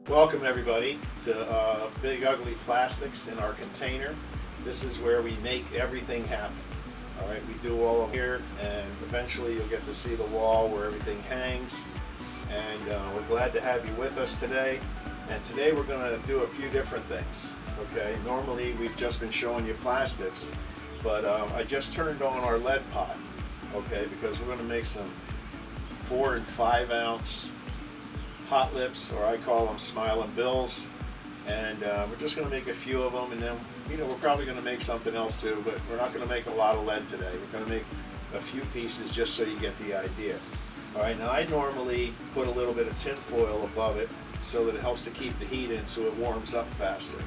Welcome everybody to Big Ugly Plastics in our container. This is where we make everything happen. All right, we do all of here, and eventually you'll get to see the wall where everything hangs. And we're glad to have you with us today. And today we're going to do a few different things. Okay, normally we've just been showing you plastics, but I just turned on our lead pot. Okay, because we're going to make some 4 and 5 ounce hot lips, or I call them Smiling Bills, and we're just going to make a few of them, and then we're probably going to make something else too, but we're not going to make a lot of lead today. We're going to make a few pieces just so you get the idea. All right, now I normally put a little bit of tin foil above it so that it helps to keep the heat in so it warms up faster.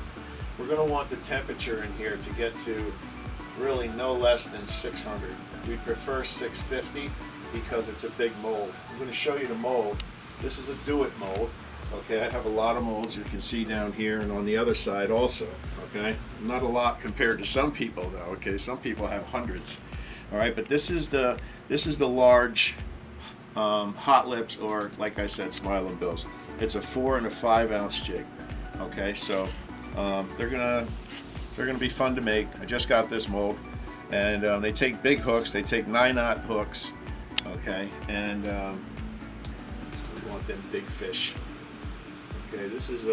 We're going to want the temperature in here to get to really no less than 600. We prefer 650 because it's a big mold. I'm going to show you the mold. This is a do-it mold. Okay, I have a lot of molds you can see down here and on the other side also. Okay, not a lot compared to some people though. Okay, some people have hundreds. All right, but this is the large hot lips, or like I said, Smiling Bills. It's a 4 and a 5 ounce jig. Okay, so they're gonna be fun to make. I just got this mold, and they take big hooks. They take 9/0 hooks. Okay, and we want them big fish. Okay, this is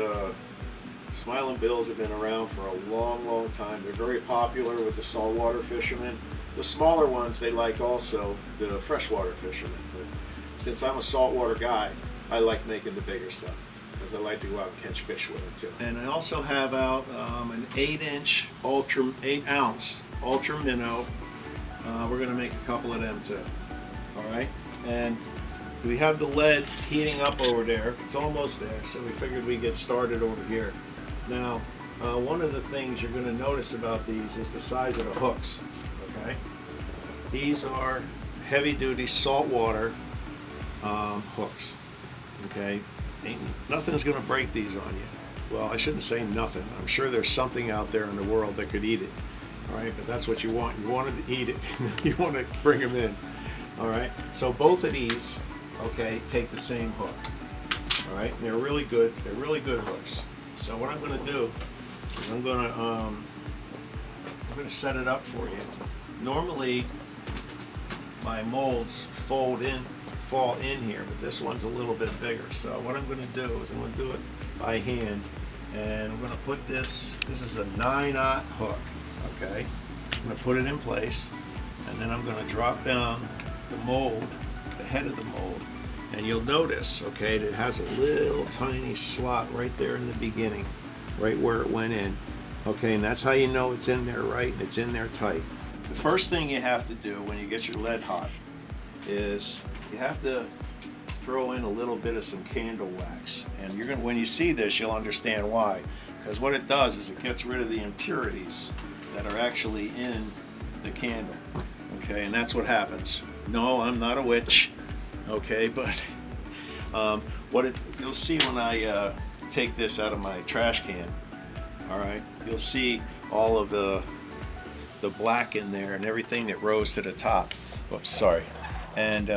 Smiling Bills have been around for a long time. They're very popular with the saltwater fishermen. The smaller ones they like also the freshwater fishermen. But since I'm a saltwater guy, I like making the bigger stuff because I like to go out and catch fish with it too. And I also have out an 8 ounce ultra minnow. We're going to make a couple of them too. All right, and we have the lead heating up over there. It's almost there, so we figured we'd get started over here. Now, one of the things you're going to notice about these is the size of the hooks. Okay, these are heavy-duty saltwater hooks. Okay, nothing's going to break these on you. Well, I shouldn't say nothing. I'm sure there's something out there in the world that could eat it. All right, but that's what you want. You want it to eat it. You want to bring them in. All right, so both of these, okay, take the same hook. All right, and they're really good. They're really good hooks. So what I'm going to do is I'm going to set it up for you. Normally, my molds fall in here, but this one's a little bit bigger. So what I'm going to do is I'm going to do it by hand, and I'm going to put this. This is a 9/0 hook. Okay, I'm going to put it in place, and then I'm going to drop down the mold, the head of the mold, and you'll notice, okay, that it has a little tiny slot right there in the beginning, right where it went in. Okay, and that's how you know it's in there right and it's in there tight. The first thing you have to do when you get your lead hot is you have to throw in a little bit of some candle wax, and you're going to, when you see this, you'll understand why. Because what it does is it gets rid of the impurities that are actually in the candle. Okay, and that's what happens. No, I'm not a witch. Okay, but you'll see when I take this out of my trash can. All right, you'll see all of the black in there and everything that rose to the top. Oops, sorry. And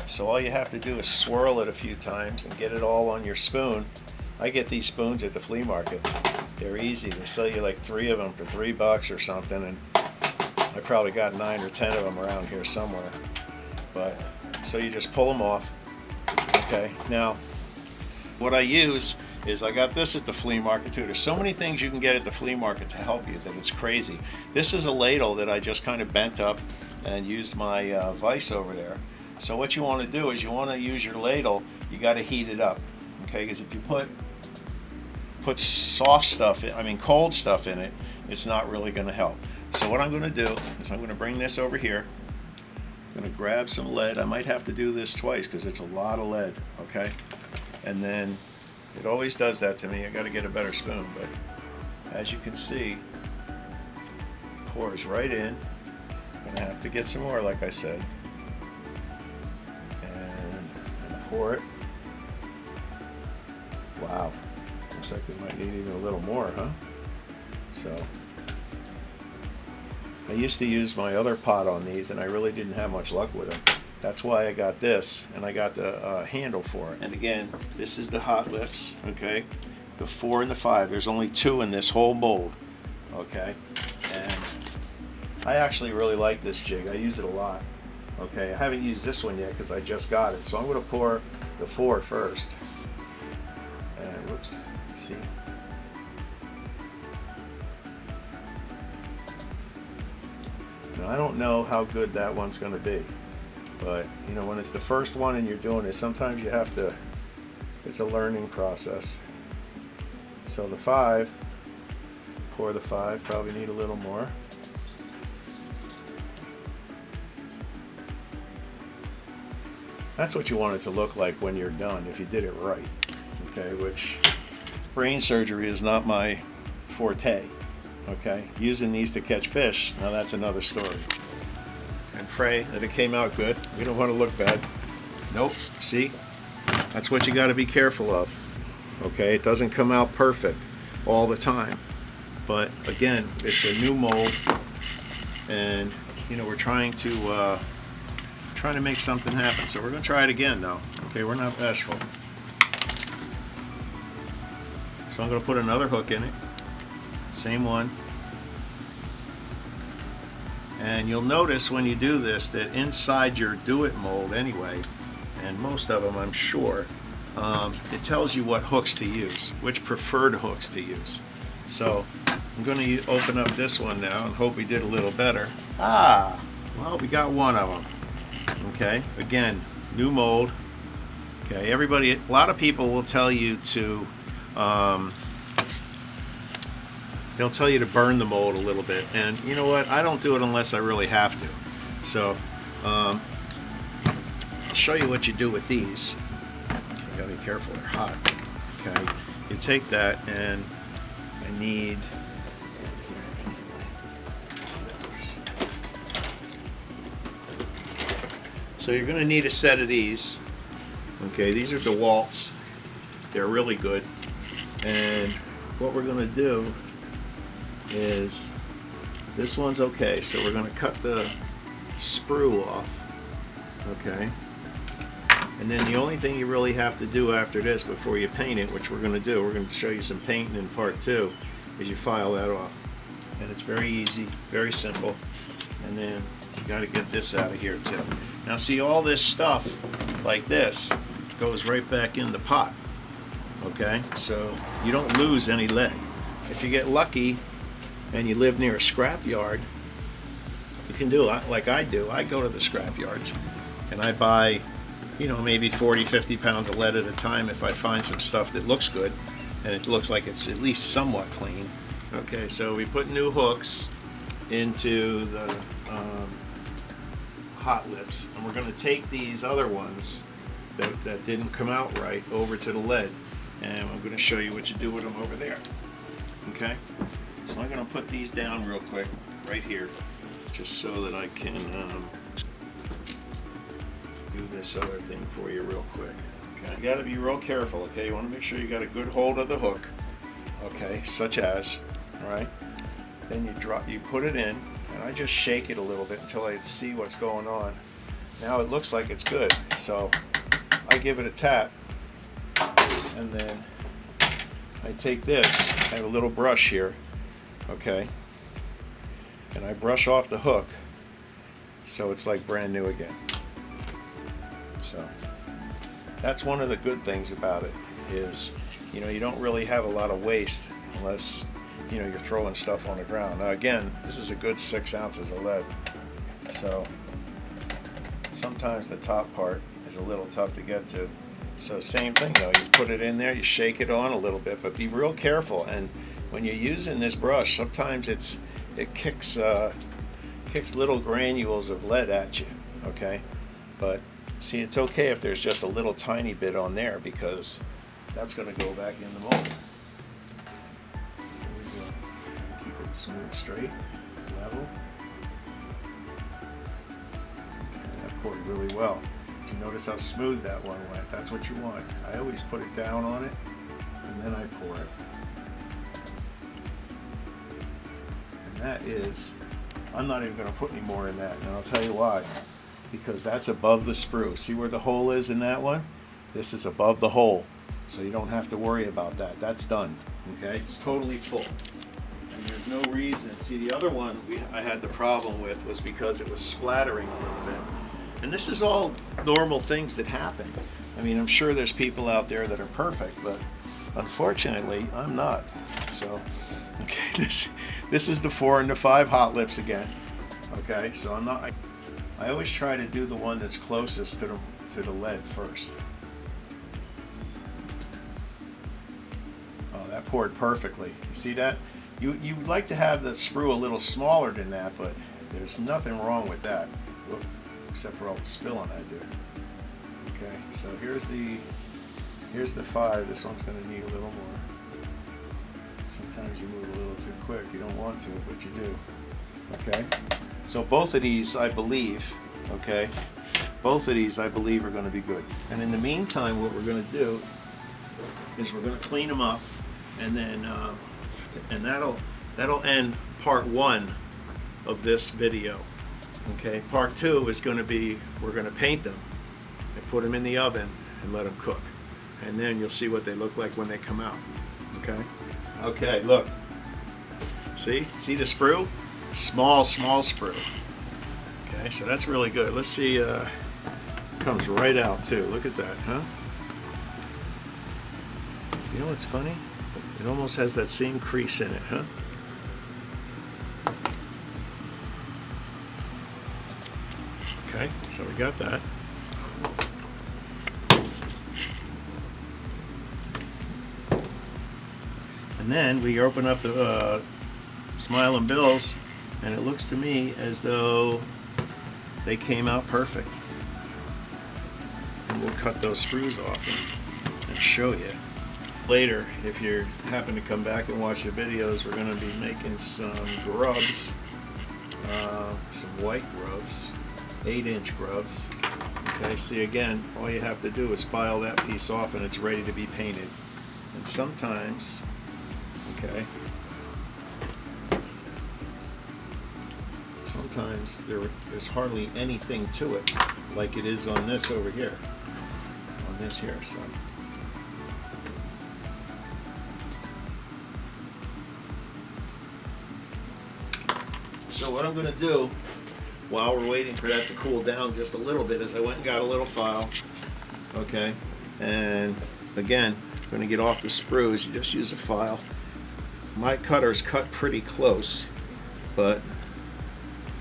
so all you have to do is swirl it a few times and get it all on your spoon. I get these spoons at the flea market. They're easy. They sell you like 3 of them for $3 or something, and I probably got 9 or 10 of them around here somewhere. But so you just pull them off. Okay, now what I use is I got this at the flea market too. There's so many things you can get at the flea market to help you that it's crazy. This is a ladle that I just kind of bent up and used my vise over there. So what you want to do is you want to use your ladle, you got to heat it up. Okay, because if you put soft stuff cold stuff in it, it's not really going to help. So what I'm going to do is I'm going to bring this over here. I'm going to grab some lead. I might have to do this twice because it's a lot of lead. Okay, and then it always does that to me. I got to get a better spoon, but as you can see, it pours right in. I'm going to have to get some more, like I said, and pour it. Wow, looks like we might need even a little more, huh? So I used to use my other pot on these, and I really didn't have much luck with them. That's why I got this, and I got the handle for it. And again, this is the Hot Lips, okay? The 4 and the 5. There's only 2 in this whole mold, okay? And I actually really like this jig. I use it a lot, okay? I haven't used this one yet because I just got it. So I'm going to pour the 4 first. And whoops, see? Now, I don't know how good that one's going to be. But, you know, when it's the first one and you're doing it, sometimes you have to, it's a learning process. So the 5, pour the 5, probably need a little more. That's what you want it to look like when you're done, if you did it right. Okay, which brain surgery is not my forte. Okay, using these to catch fish, now that's another story. And pray that it came out good. We don't want to look bad. Nope. See? That's what you got to be careful of. Okay? It doesn't come out perfect all the time. But again, it's a new mold, and you know we're trying to make something happen. So we're going to try it again, though. Okay? We're not bashful. So I'm going to put another hook in it. Same one. And you'll notice when you do this that inside your Do It mold anyway, and most of them I'm sure, it tells you what hooks to use, which preferred hooks to use. So I'm going to open up this one now and hope we did a little better. Ah, well, we got one of them. Okay, again, new mold. Okay, everybody, a lot of people will tell you to they'll tell you to burn the mold a little bit, and you know what, I don't do it unless I really have to. So I'll show you what you do with these. Okay, you gotta be careful, they're hot. Okay, you take that, and I need so you're gonna need a set of these. Okay, these are DeWalt's. They're really good, and what we're gonna do is, this one's okay, so we're going to cut the sprue off, okay, and then the only thing you really have to do after this before you paint it, which we're going to do, we're going to show you some painting in part 2, is you file that off, and it's very easy, very simple. And then you got to get this out of here too. Now see, all this stuff like this goes right back in the pot, okay, so you don't lose any lead. If you get lucky and you live near a scrap yard, you can do like I do. I go to the scrap yards and I buy, you know, maybe 40, 50 pounds of lead at a time if I find some stuff that looks good and it looks like it's at least somewhat clean. Okay, so we put new hooks into the Hot Lips, and we're going to take these other ones that didn't come out right over to the lead, and I'm going to show you what you do with them over there. Okay, so I'm going to put these down real quick right here, just so that I can do this other thing for you real quick. Okay, you got to be real careful. Okay, you want to make sure you got a good hold of the hook. Okay, such as, all right. Then you put it in, and I just shake it a little bit until I see what's going on. Now it looks like it's good, so I give it a tap, and then I take this. I have a little brush here, okay, and I brush off the hook so it's like brand new again. So that's one of the good things about it, is, you know, you don't really have a lot of waste unless, you know, you're throwing stuff on the ground. Now again, this is a good 6 ounces of lead, so sometimes the top part is a little tough to get to. So same thing though, you put it in there, you shake it on a little bit, but be real careful. And when you're using this brush, sometimes it kicks little granules of lead at you, okay? But see, it's okay if there's just a little tiny bit on there, because that's going to go back in the mold. Keep it smooth, straight, level. That poured really well. You notice how smooth that one went. That's what you want. I always put it down on it, and then I pour it. And that is, I'm not even going to put any more in that, and I'll tell you why. because that's above the sprue. See where the hole is in that one? This is above the hole, so you don't have to worry about that. That's done. Okay, it's totally full, and there's no reason. See, the other one I had the problem with was because it was splattering a little bit, and this is all normal things that happen. I mean, I'm sure there's people out there that are perfect, but unfortunately, I'm not. So, okay, this is the 4 and the 5 hot lips again. Okay, so I'm not. I always try to do the one that's closest to the lead first. Oh, that poured perfectly. You see that? You'd like to have the sprue a little smaller than that, but there's nothing wrong with that. Whoop, except for all the spilling I do. Okay, so here's the 5. This one's going to need a little more. Sometimes you move a little too quick. You don't want to, but you do. Okay, so both of these, I believe, okay, both of these, I believe, are going to be good. And in the meantime, what we're going to do is we're going to clean them up, and then and that'll end part 1 of this video. Okay, part 2 is going to be, we're going to paint them and put them in the oven and let them cook, and then you'll see what they look like when they come out. Okay. Okay, look. See the sprue? Small sprue. Okay, so that's really good. Let's see. Comes right out too. Look at that, huh? You know what's funny? It almost has that same crease in it, huh? Okay, so we got that. And then we open up the Smile and Bills, and it looks to me as though they came out perfect. And we'll cut those sprues off and show you. Later, if you happen to come back and watch the videos, we're going to be making some grubs, some white grubs, 8-inch grubs. Okay, see again, all you have to do is file that piece off and it's ready to be painted. And sometimes, okay, sometimes there's hardly anything to it, like it is on this over here, on this here. So what I'm going to do while we're waiting for that to cool down just a little bit is I went and got a little file, okay, and again, I'm going to get off the sprues. You just use a file. My cutter's cut pretty close, but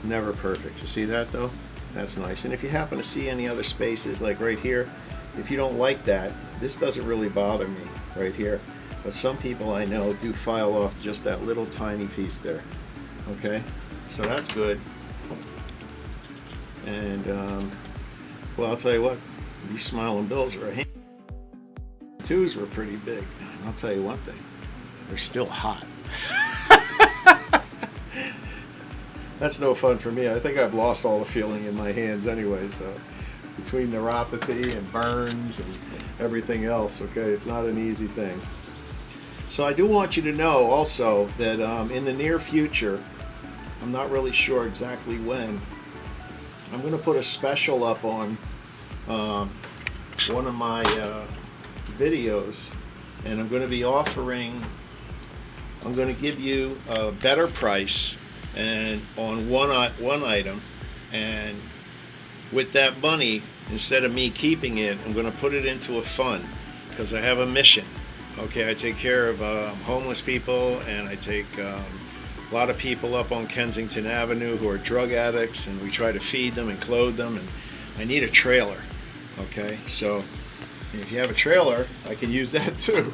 never perfect. You see that though? That's nice. And if you happen to see any other spaces, like right here, if you don't like that, this doesn't really bother me right here. But some people I know do file off just that little tiny piece there. Okay, so that's good. And well, I'll tell you what, these Smile and Bills are a hand. Twos were pretty big. I'll tell you one thing, they're still hot. That's no fun for me. I think I've lost all the feeling in my hands anyway, so between neuropathy and burns and everything else, okay, it's not an easy thing. So I do want you to know also that in the near future, I'm not really sure exactly when, I'm going to put a special up on one of my videos, and I'm going to be offering, I'm going to give you a better price and on one item, and with that money, instead of me keeping it, I'm going to put it into a fund, because I have a mission. Okay, I take care of homeless people, and I take a lot of people up on Kensington Avenue who are drug addicts, and we try to feed them and clothe them, and I need a trailer. Okay, so if you have a trailer, I can use that too,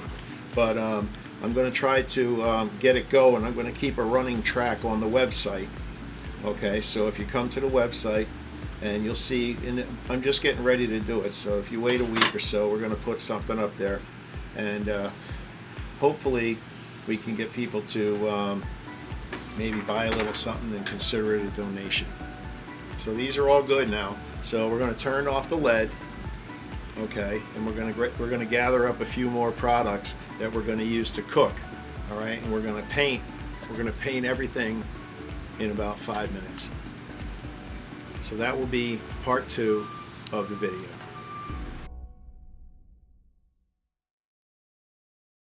but I'm going to try to get it going. I'm going to keep a running track on the website. Okay, so if you come to the website, and you'll see, I'm just getting ready to do it, so if you wait a week or so, we're going to put something up there, and hopefully we can get people to maybe buy a little something and consider it a donation. So these are all good now. So we're going to turn off the lead, okay, and we're going to gather up a few more products that we're going to use to cook, all right, and we're going to paint everything in about 5 minutes. So that will be part 2 of the video.